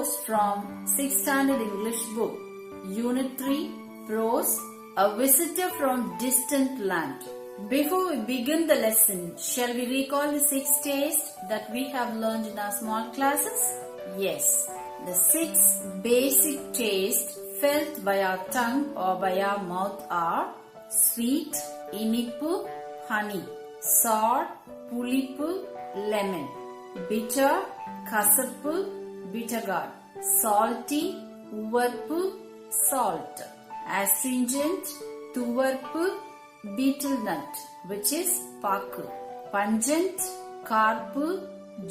prose from 6th Standard English book. Unit 3, Prose, A Visitor from Distant Land. Before we begin the lesson, shall we recall the 6 tastes that we have learned in our small classes? Yes, the 6 basic tastes felt by our tongue or by our mouth are sweet, inippu, honey, sour, pulipu, lemon, bitter, kasappu, bitter gourd, salty, uvarpu, salt, astringent, tuvarpu, betel nut, which is paku, pungent, karpu,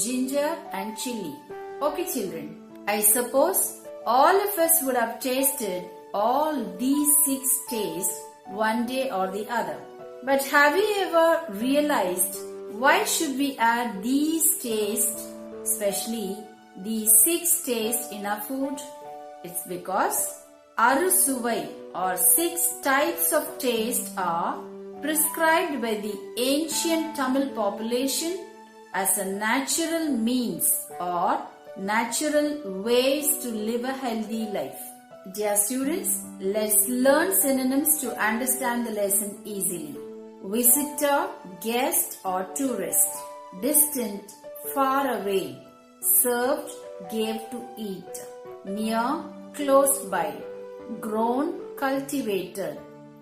ginger and chili. Okay children, I suppose all of us would have tasted all these 6 tastes one day or the other. But have you ever realized why should we add these tastes, especially these 6 tastes in our food? It's because Arusuvai or 6 types of taste are prescribed by the ancient Tamil population as a natural means or natural ways to live a healthy life. Dear students, let's learn synonyms to understand the lesson easily. Visitor, guest or tourist. Distant, far away. Served, gave to eat. Near, close by. Grown, cultivated.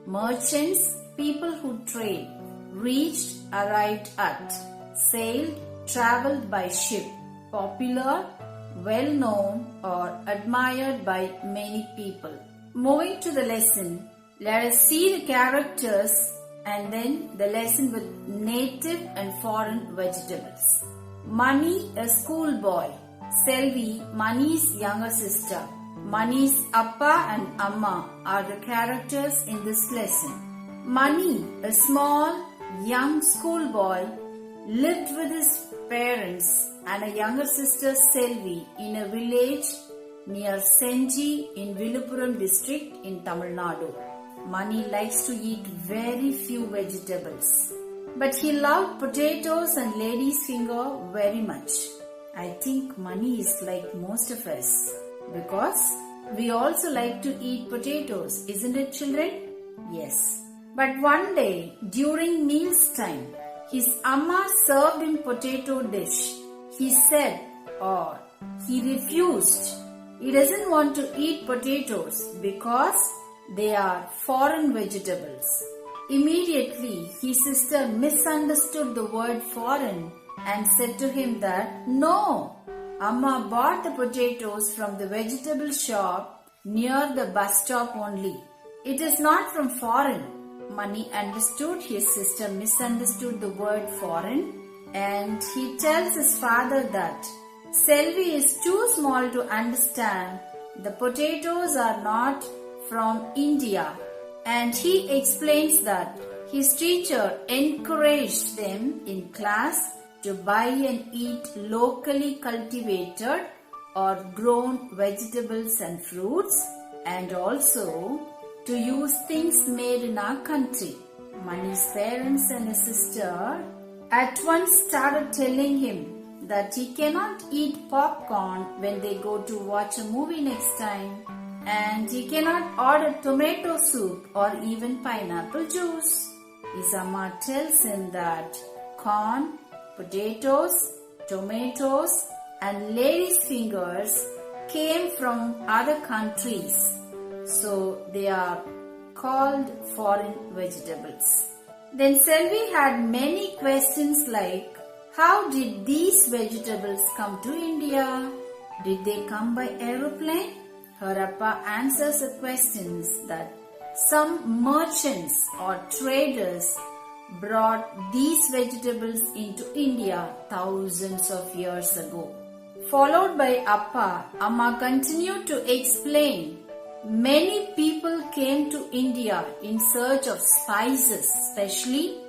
Merchants, people who trade. Reached, arrived at. Sailed, travelled by ship. Popular, well known or admired by many people. Moving to the lesson, let us see the characters and then the lesson with native and foreign vegetables. Mani, a schoolboy. Selvi, Mani's younger sister. Mani's appa and amma are the characters in this lesson. Mani, a small, young schoolboy, lived with his parents and a younger sister Selvi in a village near Senji in Viluppuram district in Tamil Nadu. Mani likes to eat very few vegetables, but he loved potatoes and lady's finger very much. I think Mani is like most of us because we also like to eat potatoes, isn't it children? Yes. But one day during meals time, his amma served him potato dish. He said or he refused. He doesn't want to eat potatoes because they are foreign vegetables. Immediately his sister misunderstood the word foreign and said to him that no, Amma bought the potatoes from the vegetable shop near the bus stop only. It is not from foreign. Mani understood his sister misunderstood the word foreign and he tells his father that Selvi is too small to understand the potatoes are not from India, and he explains that his teacher encouraged them in class to buy and eat locally cultivated or grown vegetables and fruits and also to use things made in our country. Mani's parents and his sister at once started telling him that he cannot eat popcorn when they go to watch a movie next time, and he cannot order tomato soup or even pineapple juice. His amma tells him that corn, potatoes, tomatoes and lady's fingers came from other countries, so they are called foreign vegetables. Then Selvi had many questions like, how did these vegetables come to India? Did they come by aeroplane? Her appa answers the questions that some merchants or traders brought these vegetables into India thousands of years ago. Followed by appa, amma continued to explain. Many people came to India in search of spices, especially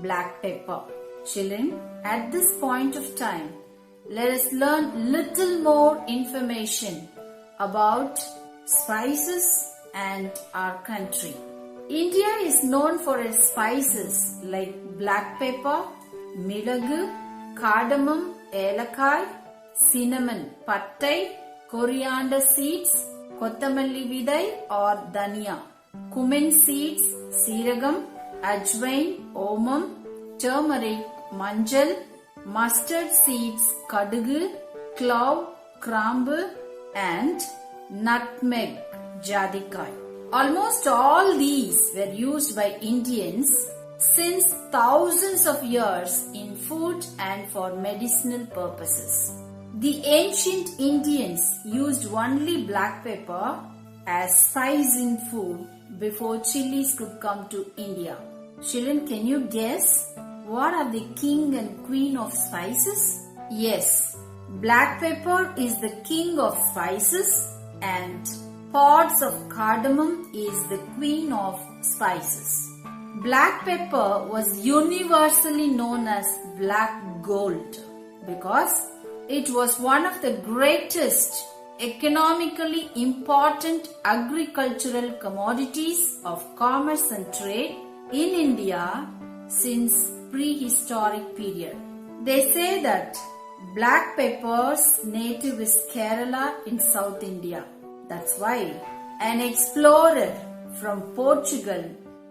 black pepper. Children, at this point of time, let us learn little more information about spices and our country. India is known for its spices like black pepper, milagu, cardamom, ஏலக்காய், cinnamon, பட்டை, coriander seeds, kothamalli vidai or dhania, cumin seeds, seeragam, ajwain, omam, turmeric, manjal, mustard seeds, kadugu, clove, krambu and nutmeg, jadikai. Almost all these were used by Indians since thousands of years in food and for medicinal purposes. The ancient Indians used only black pepper as spice in food before chilies could come to India. Children, can you guess what are the king and queen of spices? Yes, black pepper is the king of spices and pods of cardamom is the queen of spices. Black pepper was universally known as black gold because it was one of the greatest economically important agricultural commodities of commerce and trade in India since prehistoric period. They say that black pepper's native is Kerala in South India. That's why an explorer from Portugal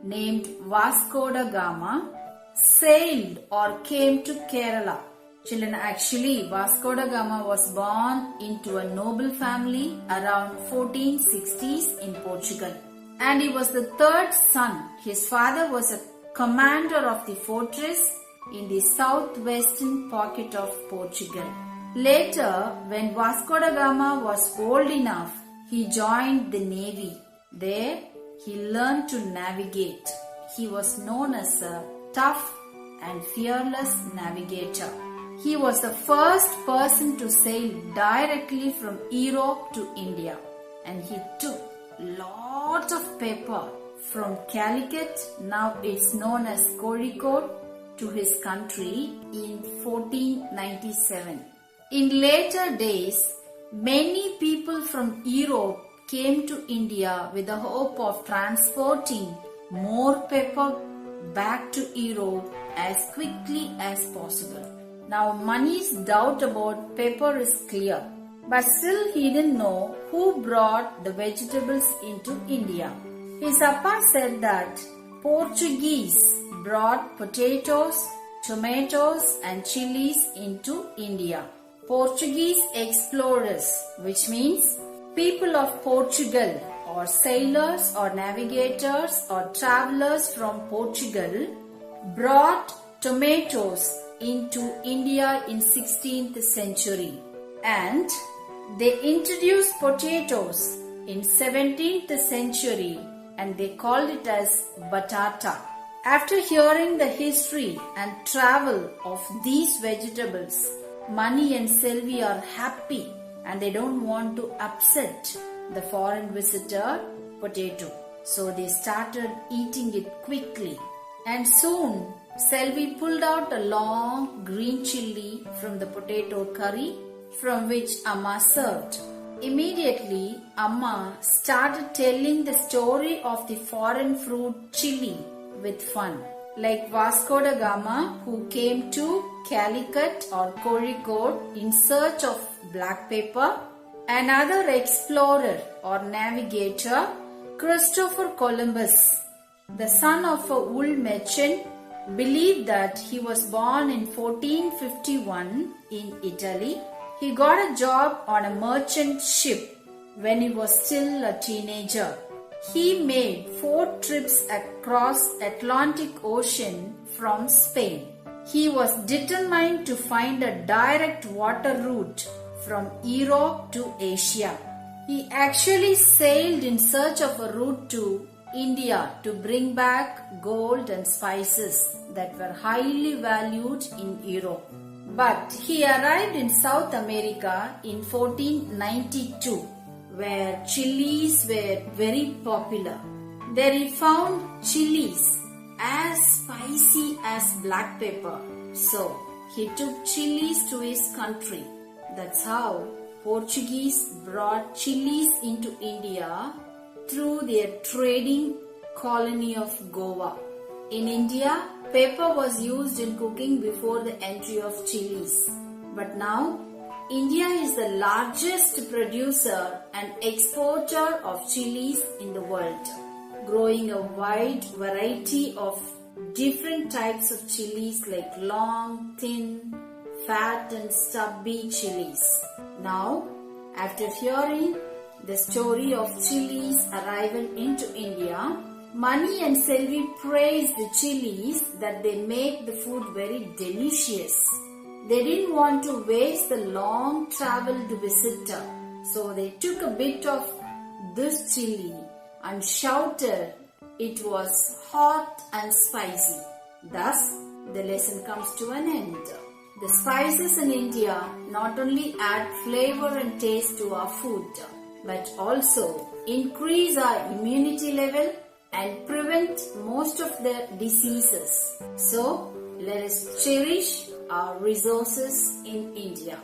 named Vasco da Gama sailed or came to Kerala. Children, actually Vasco da Gama was born into a noble family around 1460s in Portugal. And he was the third son. His father was a commander of the fortress in the southwestern pocket of Portugal. Later, when Vasco da Gama was old enough, he joined the navy. There, he learned to navigate. He was known as a tough and fearless navigator. He was the first person to sail directly from Europe to India, and he took lot of pepper from Calicut, now it's known as Kozhikode, to his country in 1497. In later days, many people from Europe came to India with the hope of transporting more pepper back to Europe as quickly as possible. Now Mani's doubt about pepper is clear, but still he didn't know who brought the vegetables into India. His appa said that Portuguese brought potatoes, tomatoes and chilies into India. Portuguese explorers, which means people of Portugal or sailors or navigators or travelers from Portugal, brought tomatoes into India in 16th century, and they introduced potatoes in 17th century and they called it as batata. After hearing the history and travel of these vegetables, Mani and Selvi are happy and they don't want to upset the foreign visitor potato. So they started eating it quickly, and soon Selvi pulled out a long green chilli from the potato curry from which Amma served. Immediately, Amma started telling the story of the foreign fruit chilli with fun. Like Vasco da Gama, who came to Calicut or Kozhikode in search of black pepper, another explorer or navigator, Christopher Columbus, the son of a wool merchant, believed that he was born in 1451 in Italy. He got a job on a merchant ship when he was still a teenager. He made 4 trips across Atlantic Ocean from Spain. He was determined to find a direct water route from Europe to Asia. He actually sailed in search of a route to India to bring back gold and spices that were highly valued in Europe. But he arrived in South America in 1492, where chilies were very popular. There he found chilies as spicy as black pepper. So he took chilies to his country. That's how Portuguese brought chilies into India through their trading colony of Goa. In India, pepper was used in cooking before the entry of chilies. But now, India is the largest producer and exporter of chilies in the world, growing a wide variety of different types of chilies like long, thin, fat and stubby chilies. Now, after hearing the story of chilies' arrival into India, Mani and Selvi praised the chilies that they make the food very delicious. They didn't want to waste the long travel to visit her, so they took a bit of this chili and shouted it was hot and spicy. Thus, the lesson comes to an end. The spices in India not only add flavor and taste to our food, but also increase our immunity level and prevent most of the diseases. So, let us cherish our resources in India.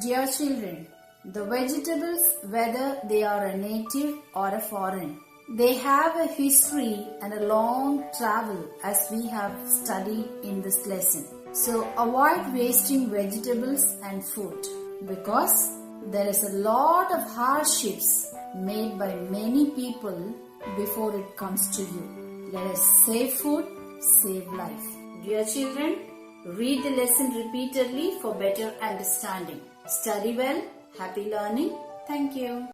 Dear children, the vegetables, whether they are a native or a foreign, they have a history and a long travel as we have studied in this lesson. So avoid wasting vegetables and food because there is a lot of hardships made by many people before it comes to you. Let us save food, save life. Dear children, read the lesson repeatedly for better understanding. Study well. Happy learning. Thank you.